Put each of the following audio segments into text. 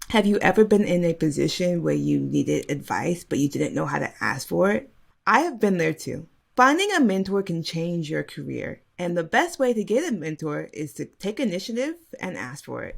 Have you ever been in a position where you needed advice, but you didn't know how to ask for it? I have been there too. Finding a mentor can change your career, and the best way to get a mentor is to take initiative and ask for it.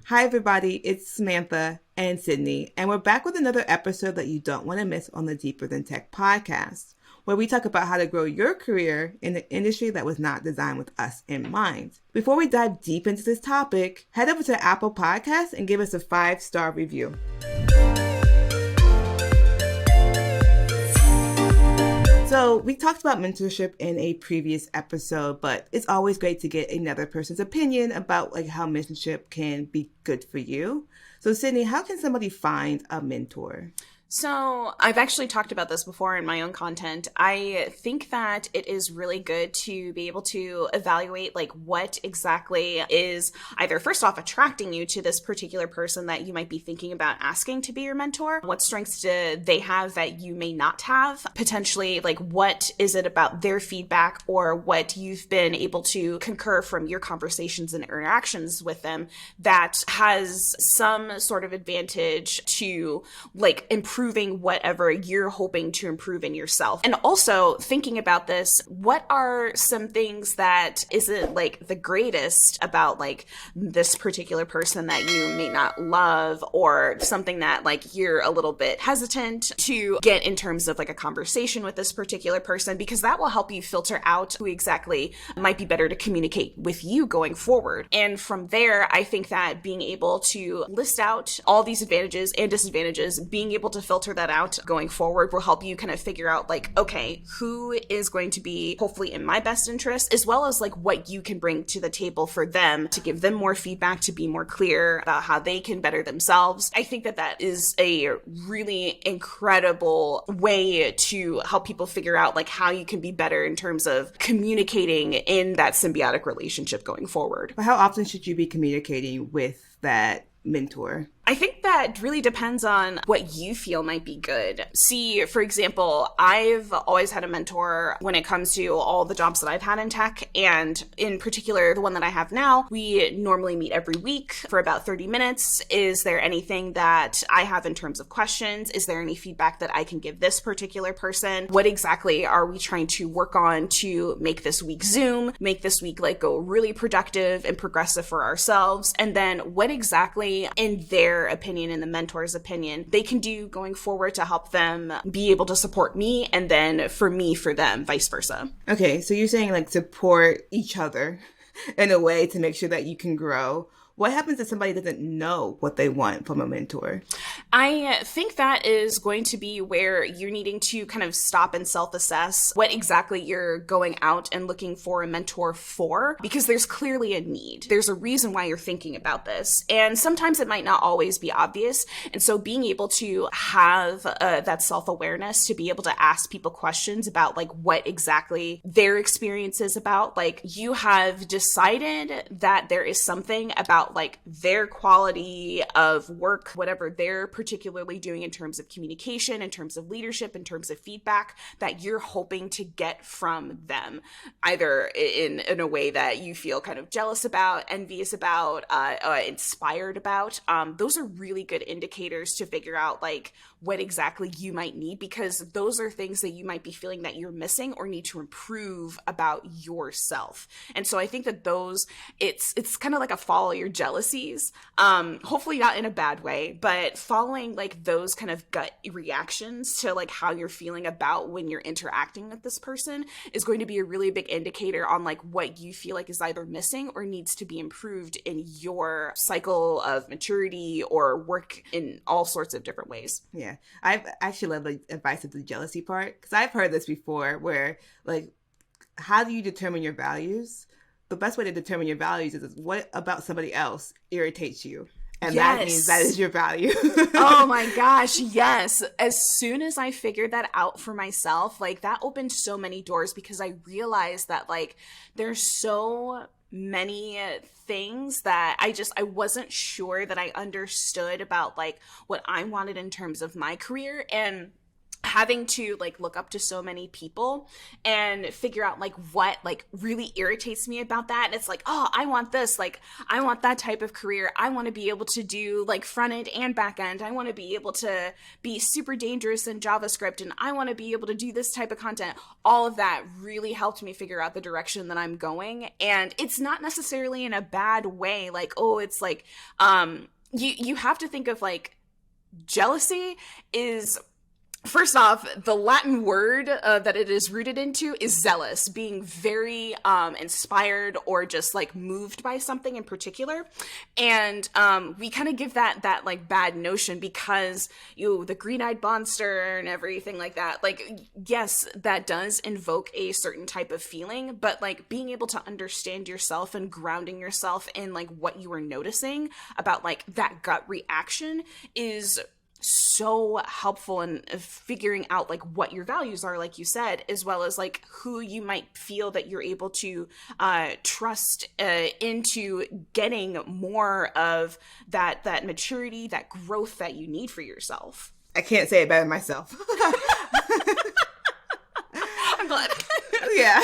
Hi, everybody. It's Samantha and Sydney, and we're back with another episode that you don't want to miss on the Deeper Than Tech podcast, where we talk about how to grow your career in an industry that was not designed with us in mind. Before we dive deep into this topic, head over to Apple Podcasts and give us a 5-star review. So we talked about mentorship in a previous episode, but it's always great to get another person's opinion about how mentorship can be good for you. So Sydney, how can somebody find a mentor? So I've actually talked about this before in my own content. I think that it is really good to be able to evaluate what exactly is either first off attracting you to this particular person that you might be thinking about asking to be your mentor. What strengths do they have that you may not have? Potentially, what is it about their feedback or what you've been able to concur from your conversations and interactions with them that has some sort of advantage to improving whatever you're hoping to improve in yourself. And also thinking about this, what are some things that isn't the greatest about this particular person that you may not love, or something that you're a little bit hesitant to get in terms of a conversation with this particular person, because that will help you filter out who exactly might be better to communicate with you going forward. And from there, I think that being able to list out all these advantages and disadvantages, being able to filter that out going forward will help you kind of figure out okay, who is going to be hopefully in my best interest, as well as what you can bring to the table for them to give them more feedback, to be more clear about how they can better themselves. I think that that is a really incredible way to help people figure out how you can be better in terms of communicating in that symbiotic relationship going forward. But how often should you be communicating with that mentor? I think that really depends on what you feel might be good. See, for example, I've always had a mentor when it comes to all the jobs that I've had in tech, and in particular, the one that I have now, we normally meet every week for about 30 minutes. Is there anything that I have in terms of questions? Is there any feedback that I can give this particular person? What exactly are we trying to work on to make this week Zoom, make this week go really productive and progressive for ourselves? And then what exactly in their opinion, in the mentor's opinion, they can do going forward to help them be able to support me, and then for me, for them, vice versa. Okay, so you're saying support each other in a way to make sure that you can grow. What happens if somebody doesn't know what they want from a mentor? I think that is going to be where you're needing to kind of stop and self-assess what exactly you're going out and looking for a mentor for, because there's clearly a need. There's a reason why you're thinking about this. And sometimes it might not always be obvious. And so being able to have that self-awareness to be able to ask people questions about what exactly their experience is about. You have decided that there is something about their quality of work, whatever they're particularly doing in terms of communication, in terms of leadership, in terms of feedback, that you're hoping to get from them, either in a way that you feel kind of jealous about, envious about, inspired about. Those are really good indicators to figure out what exactly you might need, because those are things that you might be feeling that you're missing or need to improve about yourself. And so I think that it's kind of like a follow your jealousies, hopefully not in a bad way, but following those kind of gut reactions to how you're feeling about when you're interacting with this person is going to be a really big indicator on what you feel is either missing or needs to be improved in your cycle of maturity or work in all sorts of different ways. Yeah, I've actually love the advice of the jealousy part, because I've heard this before where how do you determine your values? The best way to determine your values is what about somebody else irritates you. And yes. That means that is your value. Oh my gosh, yes. As soon as I figured that out for myself, that opened so many doors, because I realized that there's so many things that I wasn't sure that I understood about what I wanted in terms of my career. And having to like look up to so many people and figure out like what like really irritates me about that. And it's like, oh, I want this, like I want that type of career. I want to be able to do like front end and back end. I want to be able to be super dangerous in JavaScript, and I want to be able to do this type of content. All of that really helped me figure out the direction that I'm going. And it's not necessarily in a bad way, like, oh, it's like you have to think of like jealousy is, first off, the Latin word that it is rooted into is zealous, being very inspired or just like moved by something in particular. And we kind of give that like bad notion because the green-eyed monster and everything like that. Like, yes, that does invoke a certain type of feeling, but like being able to understand yourself and grounding yourself in like what you are noticing about like that gut reaction is so helpful in figuring out like what your values are, like you said, as well as like who you might feel that you're able to trust into getting more of that maturity, that growth that you need for yourself. I can't say it better myself. I'm glad. Yeah.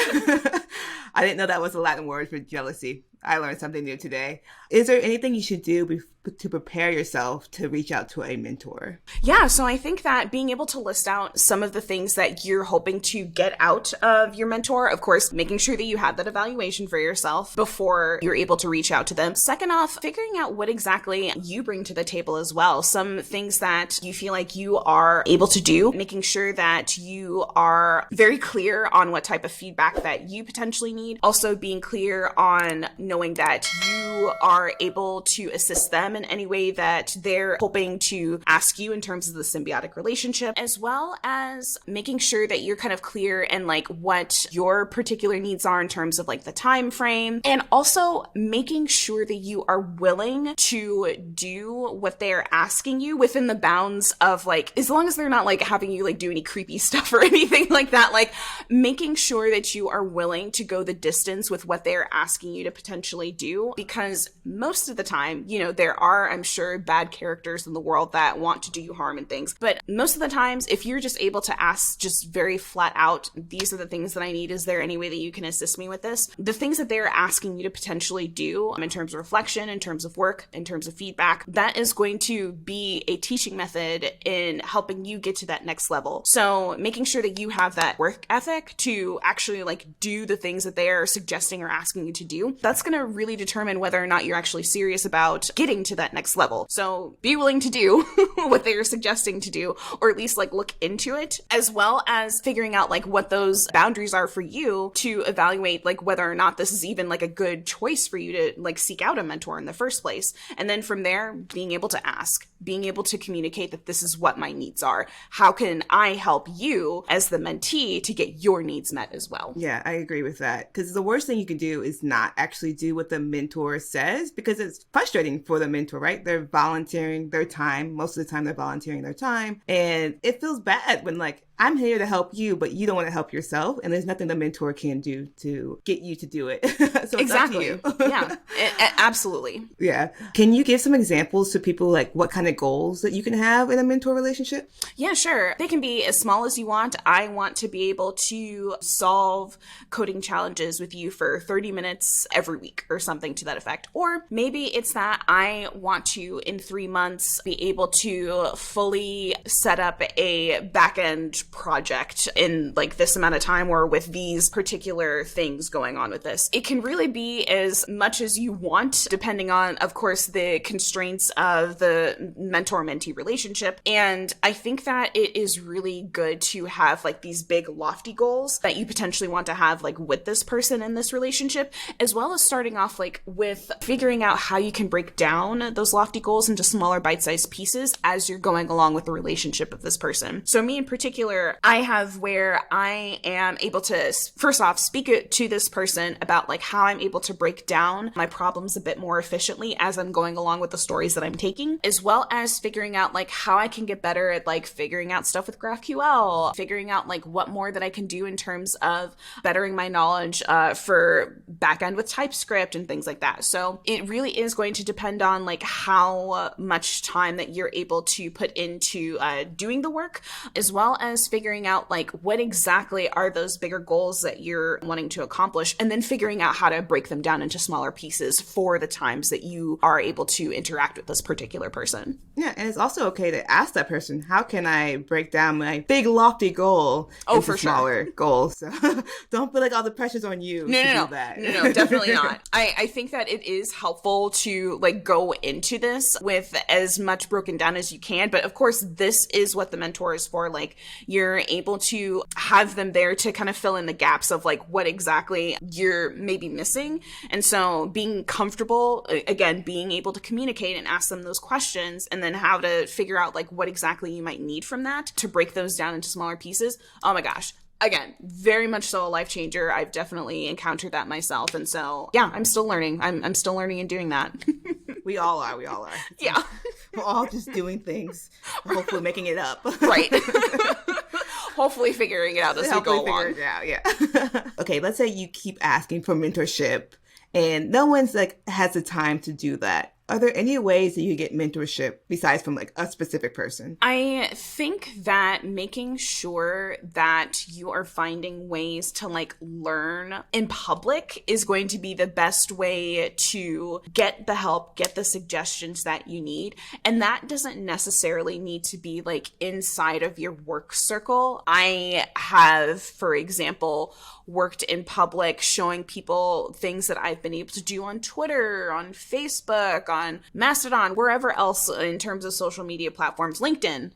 I didn't know that was a Latin word for jealousy. I learned something new today. Is there anything you should do to prepare yourself to reach out to a mentor? Yeah, so I think that being able to list out some of the things that you're hoping to get out of your mentor, of course, making sure that you have that evaluation for yourself before you're able to reach out to them. Second off, figuring out what exactly you bring to the table as well. Some things that you feel like you are able to do, making sure that you are very clear on what type of feedback that you potentially need. Also being clear on knowing that you are able to assist them in any way that they're hoping to ask you in terms of the symbiotic relationship, as well as making sure that you're kind of clear in like what your particular needs are in terms of like the time frame, and also making sure that you are willing to do what they're asking you within the bounds of like, as long as they're not like having you like do any creepy stuff or anything like that, like making sure that you are willing to go the distance with what they're asking you to potentially do, because most of the time, there are, I'm sure, bad characters in the world that want to do you harm and things. But most of the times, if you're just able to ask just very flat out, these are the things that I need. Is there any way that you can assist me with this? The things that they're asking you to potentially do in terms of reflection, in terms of work, in terms of feedback, that is going to be a teaching method in helping you get to that next level. So making sure that you have that work ethic to actually like do the things that they're suggesting or asking you to do, that's going to really determine whether or not you're actually serious about getting to that next level. So be willing to do what they're suggesting to do, or at least like look into it, as well as figuring out like what those boundaries are for you to evaluate like whether or not this is even like a good choice for you to like seek out a mentor in the first place. And then from there, being able to ask, being able to communicate that this is what my needs are. How can I help you as the mentee to get your needs met as well? Yeah, I agree with that. Because the worst thing you can do is not actually do what the mentor says, because it's frustrating for the mentor, right? They're volunteering their time. Most of the time they're volunteering their time. And it feels bad when like, I'm here to help you, but you don't want to help yourself. And there's nothing the mentor can do to get you to do it. So exactly. It's up to you. Yeah, absolutely. Yeah. Can you give some examples to people like what kind of goals that you can have in a mentor relationship? Yeah, sure. They can be as small as you want. I want to be able to solve coding challenges with you for 30 minutes every week or something to that effect. Or maybe it's that I want to, in 3 months, be able to fully set up a back-end project in like this amount of time, or with these particular things going on with this. It can really be as much as you want, depending on, of course, the constraints of the mentor-mentee relationship. And I think that it is really good to have like these big lofty goals that you potentially want to have like with this person in this relationship, as well as starting off like with figuring out how you can break down those lofty goals into smaller bite-sized pieces as you're going along with the relationship of this person. So me in particular, I have where I am able to, first off, speak to this person about like how I'm able to break down my problems a bit more efficiently as I'm going along with the stories that I'm taking, as well as figuring out like how I can get better at like figuring out stuff with GraphQL, figuring out like what more that I can do in terms of bettering my knowledge for backend with TypeScript and things like that. So it really is going to depend on like how much time that you're able to put into doing the work, as well as is figuring out like what exactly are those bigger goals that you're wanting to accomplish, and then figuring out how to break them down into smaller pieces for the times that you are able to interact with this particular person. Yeah, and it's also okay to ask that person, how can I break down my big lofty goal into for smaller goals? So don't feel like all the pressure's on you to do that. No, definitely not. I think that it is helpful to like go into this with as much broken down as you can. But of course, this is what the mentor is for. Like, you're able to have them there to kind of fill in the gaps of like what exactly you're maybe missing. And so being comfortable, again, being able to communicate and ask them those questions, and then how to figure out like what exactly you might need from that to break those down into smaller pieces. Oh my gosh. Again, very much so a life changer. I've definitely encountered that myself. And so, yeah, I'm still learning. I'm still learning and doing that. We all are. Yeah. We're all just doing things, hopefully making it up. Right. Hopefully figuring it out as we go along. Yeah. Okay, let's say you keep asking for mentorship and no one's like has the time to do that. Are there any ways that you get mentorship besides from like a specific person? I think that making sure that you are finding ways to like learn in public is going to be the best way to get the help, get the suggestions that you need. And that doesn't necessarily need to be like inside of your work circle. I have, for example, worked in public showing people things that I've been able to do on Twitter, on Facebook, on Mastodon, wherever else in terms of social media platforms, LinkedIn,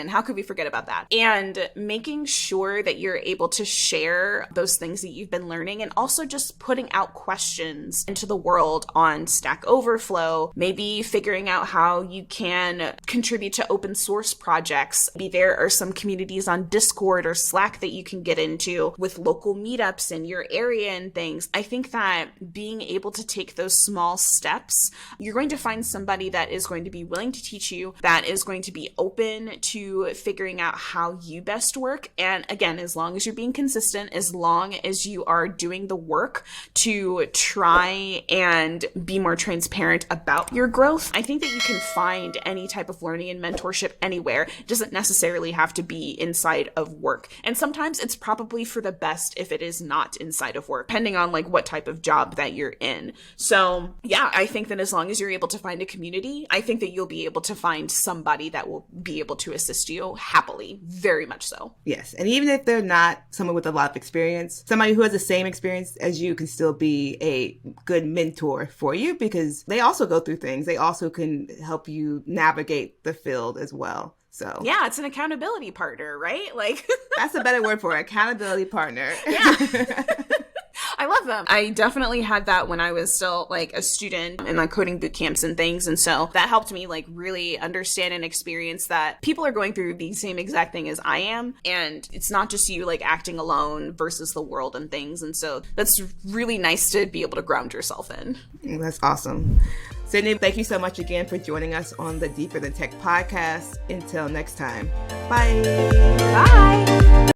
how could we forget about that? And making sure that you're able to share those things that you've been learning, and also just putting out questions into the world on Stack Overflow, maybe figuring out how you can contribute to open source projects. Maybe there are some communities on Discord or Slack that you can get into with local meetups in your area and things. I think that being able to take those small steps, you're going to find somebody that is going to be willing to teach you, that is going to be open to figuring out how you best work. And again, as long as you're being consistent, as long as you are doing the work to try and be more transparent about your growth, I think that you can find any type of learning and mentorship anywhere. It doesn't necessarily have to be inside of work. And sometimes it's probably for the best if it is not inside of work, depending on like what type of job that you're in. So yeah, I think that as long as you're able to find a community, I think that you'll be able to find somebody that will be able to assist you happily, very much so. Yes. And even if they're not someone with a lot of experience, somebody who has the same experience as you can still be a good mentor for you, because they also go through things. They also can help you navigate the field as well. So yeah, it's an accountability partner, right? Like that's a better word for it, accountability partner. Yeah. I love them. I definitely had that when I was still like a student in like coding boot camps and things. And so that helped me like really understand and experience that people are going through the same exact thing as I am. And it's not just you like acting alone versus the world and things. And so that's really nice to be able to ground yourself in. That's awesome. Sidney, thank you so much again for joining us on the Deeper Than Tech podcast. Until next time. Bye. Bye.